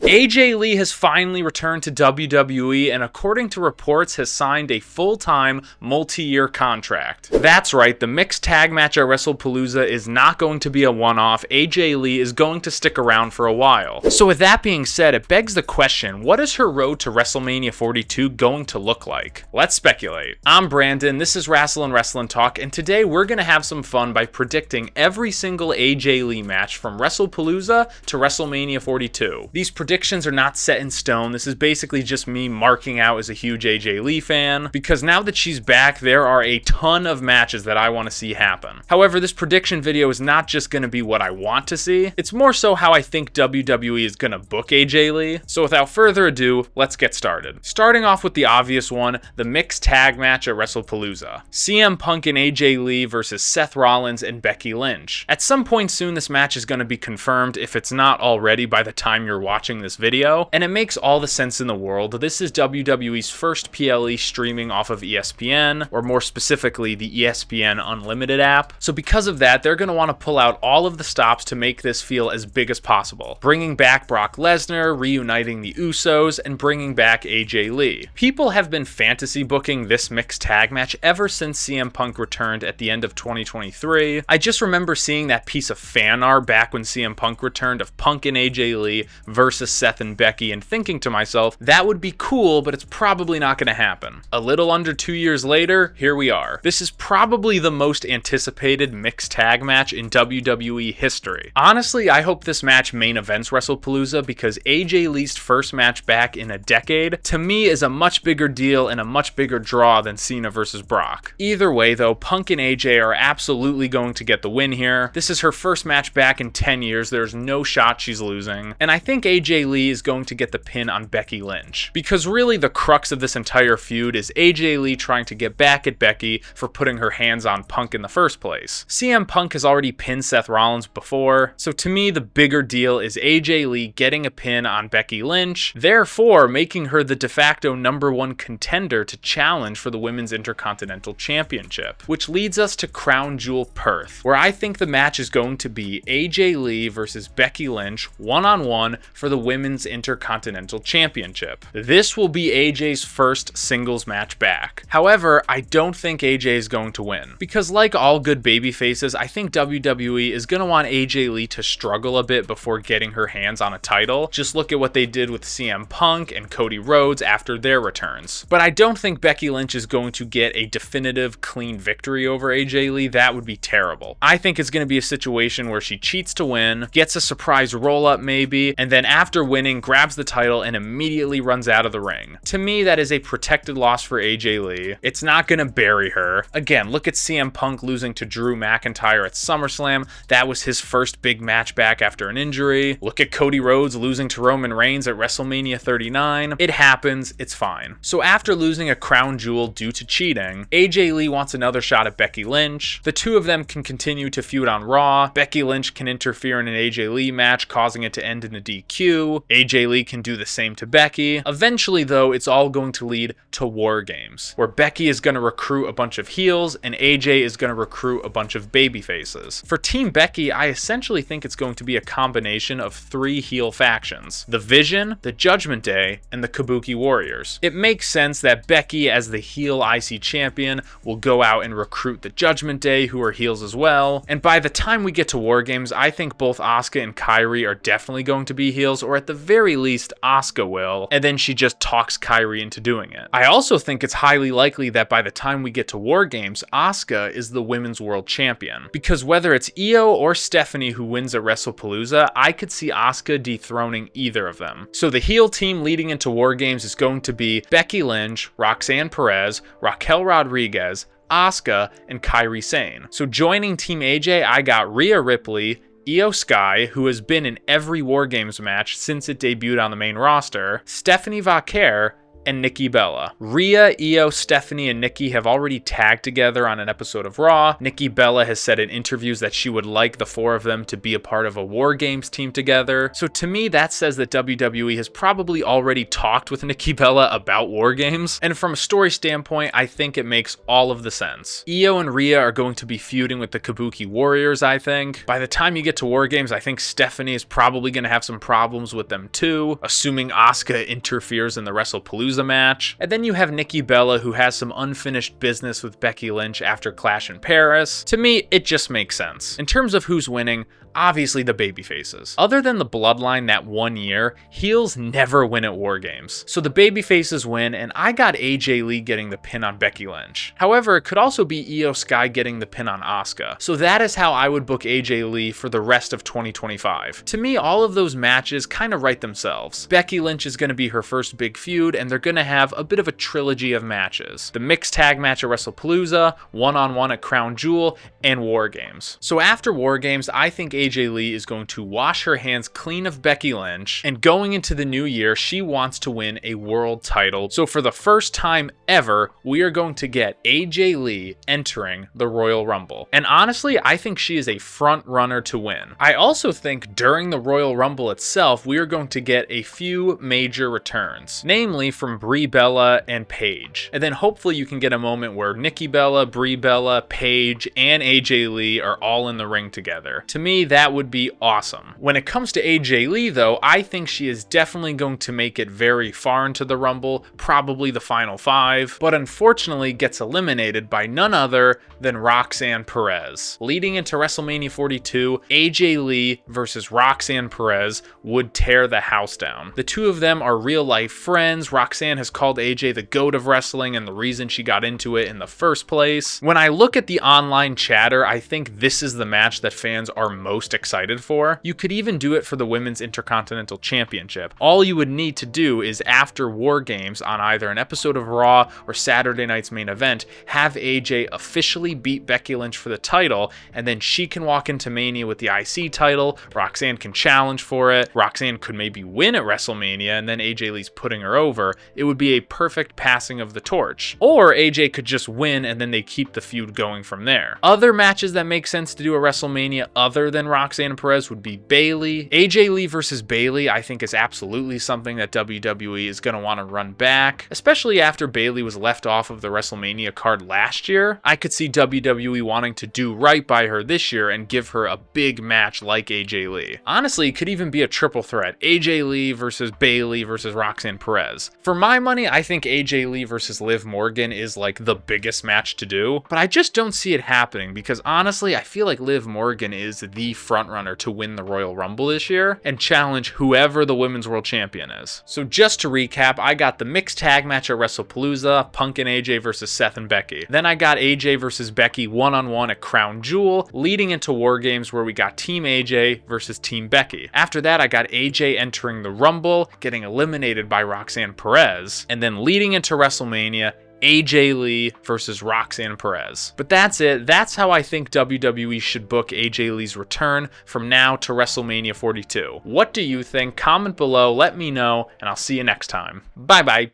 AJ Lee has finally returned to WWE and according to reports has signed a full-time, multi-year contract. That's right, the mixed tag match at Wrestle Palooa is not going to be a one-off. AJ Lee is going to stick around for a while. So with that being said, it begs the question, what is her road to WrestleMania 42 going to look like? Let's speculate. I'm Brandon, this is Wrestlin' Talk, and today we're going to have some fun by predicting every single AJ Lee match from Wrestle Palooa to WrestleMania 42. These predictions are not set in stone. This is basically just me marking out as a huge AJ Lee fan, because now that she's back, there are a ton of matches that I want to see happen. However, this prediction video is not just going to be what I want to see, it's more so how I think WWE is going to book AJ Lee. So without further ado, let's get started. Starting off with the obvious one, the mixed tag match at Wrestle Palooa. CM Punk and AJ Lee versus Seth Rollins and Becky Lynch. At some point soon, this match is going to be confirmed if it's not already by the time you're watching this video, and it makes all the sense in the world. This is WWE's first PLE streaming off of ESPN, or more specifically the ESPN Unlimited app. So because of that, they're going to want to pull out all of the stops to make this feel as big as possible. Bringing back Brock Lesnar, reuniting the Usos, and bringing back AJ Lee. People have been fantasy booking this mixed tag match ever since CM Punk returned at the end of 2023. I just remember seeing that piece of fan art back when CM Punk returned of Punk and AJ Lee versus Seth and Becky and thinking to myself, that would be cool, but it's probably not going to happen. A little under 2 years later, here we are. This is probably the most anticipated mixed tag match in WWE history. Honestly, I hope this match main events Wrestle Palooa because AJ Lee's first match back in a decade, to me, is a much bigger deal and a much bigger draw than Cena versus Brock. Either way though, Punk and AJ are absolutely going to get the win here. This is her first match back in 10 years. There's no shot she's losing. And I think AJ Lee is going to get the pin on Becky Lynch. Because really the crux of this entire feud is AJ Lee trying to get back at Becky for putting her hands on Punk in the first place. CM Punk has already pinned Seth Rollins before, so to me the bigger deal is AJ Lee getting a pin on Becky Lynch, therefore making her the de facto #1 contender to challenge for the Women's Intercontinental Championship. Which leads us to Crown Jewel Perth, where I think the match is going to be AJ Lee versus Becky Lynch one-on-one for the Women's Intercontinental Championship. This will be AJ's first singles match back. However, I don't think AJ is going to win, because like all good baby faces, I think WWE is going to want AJ Lee to struggle a bit before getting her hands on a title. Just look at what they did with CM Punk and Cody Rhodes after their returns. But I don't think Becky Lynch is going to get a definitive clean victory over AJ Lee. That would be terrible. I think it's going to be a situation where she cheats to win, gets a surprise roll-up maybe, and then after winning grabs the title and immediately runs out of the ring. To me, that is a protected loss for AJ Lee. It's not going to bury her. Again, look at CM Punk losing to Drew McIntyre at SummerSlam. That was his first big match back after an injury. Look at Cody Rhodes losing to Roman Reigns at WrestleMania 39. It happens, it's fine. So after losing a crown jewel due to cheating, AJ Lee wants another shot at Becky Lynch. The two of them can continue to feud on Raw. Becky Lynch can interfere in an AJ Lee match, causing it to end in a DQ. AJ Lee can do the same to Becky. Eventually though, it's all going to lead to War Games, where Becky is going to recruit a bunch of heels and AJ is going to recruit a bunch of baby faces. For Team Becky, I essentially think it's going to be a combination of 3 heel factions: the Vision, the Judgment Day, and the Kabuki Warriors. It makes sense that Becky, as the heel IC champion, will go out and recruit the Judgment Day, who are heels as well. And by the time we get to War Games, I think both Asuka and Kairi are definitely going to be heels, or at the very least, Asuka will, and then she just talks Kairi into doing it. I also think it's highly likely that by the time we get to War Games, Asuka is the Women's World Champion. Because whether it's Io or Stephanie who wins at Wrestle Palooa, I could see Asuka dethroning either of them. So the heel team leading into War Games is going to be Becky Lynch, Roxanne Perez, Raquel Rodriguez, Asuka, and Kairi Sane. So joining Team AJ, I got Rhea Ripley, Io Sky, who has been in every War Games match since it debuted on the main roster, Stephanie Vaquer, and Nikki Bella. Rhea, Io, Stephanie, and Nikki have already tagged together on an episode of Raw. Nikki Bella has said in interviews that she would like the four of them to be a part of a War Games team together. So to me, that says that WWE has probably already talked with Nikki Bella about War Games. And from a story standpoint, I think it makes all of the sense. Io and Rhea are going to be feuding with the Kabuki Warriors, I think. By the time you get to War Games, I think Stephanie is probably going to have some problems with them too, assuming Asuka interferes in the Wrestle Palooza match. And then you have Nikki Bella, who has some unfinished business with Becky Lynch after Clash in Paris. To me, it just makes sense. In terms of who's winning, obviously the babyfaces. Other than the Bloodline that 1 year, heels never win at War Games. So the babyfaces win, and I got AJ Lee getting the pin on Becky Lynch. However, it could also be Io Sky getting the pin on Asuka. So that is how I would book AJ Lee for the rest of 2025. To me, all of those matches kind of write themselves. Becky Lynch is going to be her first big feud, and they're going to have a bit of a trilogy of matches. The mixed tag match at Wrestle Palooza, one-on-one at Crown Jewel, and War Games. So after War Games, I think AJ Lee is going to wash her hands clean of Becky Lynch, and going into the new year, she wants to win a world title. So for the first time ever, we are going to get AJ Lee entering the Royal Rumble. And honestly, I think she is a front runner to win. I also think during the Royal Rumble itself, we are going to get a few major returns, namely from Brie Bella and Paige. And then hopefully you can get a moment where Nikki Bella, Brie Bella, Paige, and AJ Lee are all in the ring together. To me, that would be awesome. When it comes to AJ Lee though, I think she is definitely going to make it very far into the Rumble, probably the final five, but unfortunately gets eliminated by none other than Roxanne Perez. Leading into WrestleMania 42, AJ Lee versus Roxanne Perez would tear the house down. The two of them are real life friends. Roxanne has called AJ the GOAT of wrestling and the reason she got into it in the first place. When I look at the online chatter, I think this is the match that fans are most excited for. You could even do it for the Women's Intercontinental Championship. All you would need to do is after War Games on either an episode of Raw or Saturday night's main event, have AJ officially beat Becky Lynch for the title, and then she can walk into Mania with the IC title, Roxanne can challenge for it, Roxanne could maybe win at WrestleMania, and then AJ Lee's putting her over. It would be a perfect passing of the torch. Or AJ could just win and then they keep the feud going from there. Other matches that make sense to do at WrestleMania other than Roxanne Perez would be Bayley. AJ Lee versus Bayley, I think, is absolutely something that WWE is going to want to run back, especially after Bayley was left off of the WrestleMania card last year. I could see WWE wanting to do right by her this year and give her a big match like AJ Lee. Honestly, it could even be a triple threat. AJ Lee versus Bayley versus Roxanne Perez. For my money, I think AJ Lee versus Liv Morgan is like the biggest match to do, but I just don't see it happening because honestly, I feel like Liv Morgan is the frontrunner to win the Royal Rumble this year and challenge whoever the Women's World Champion is. So just to recap, I got the mixed tag match at Wrestle Palooza, Punk and AJ versus Seth and Becky. Then I got AJ versus Becky one-on-one at Crown Jewel, leading into War Games where we got Team AJ versus Team Becky. After that, I got AJ entering the Rumble, getting eliminated by Roxanne Perez, and then leading into WrestleMania, AJ Lee versus Roxanne Perez. But that's it. That's how I think WWE should book AJ Lee's return from now to WrestleMania 42. What do you think? Comment below, let me know, and I'll see you next time. Bye-bye.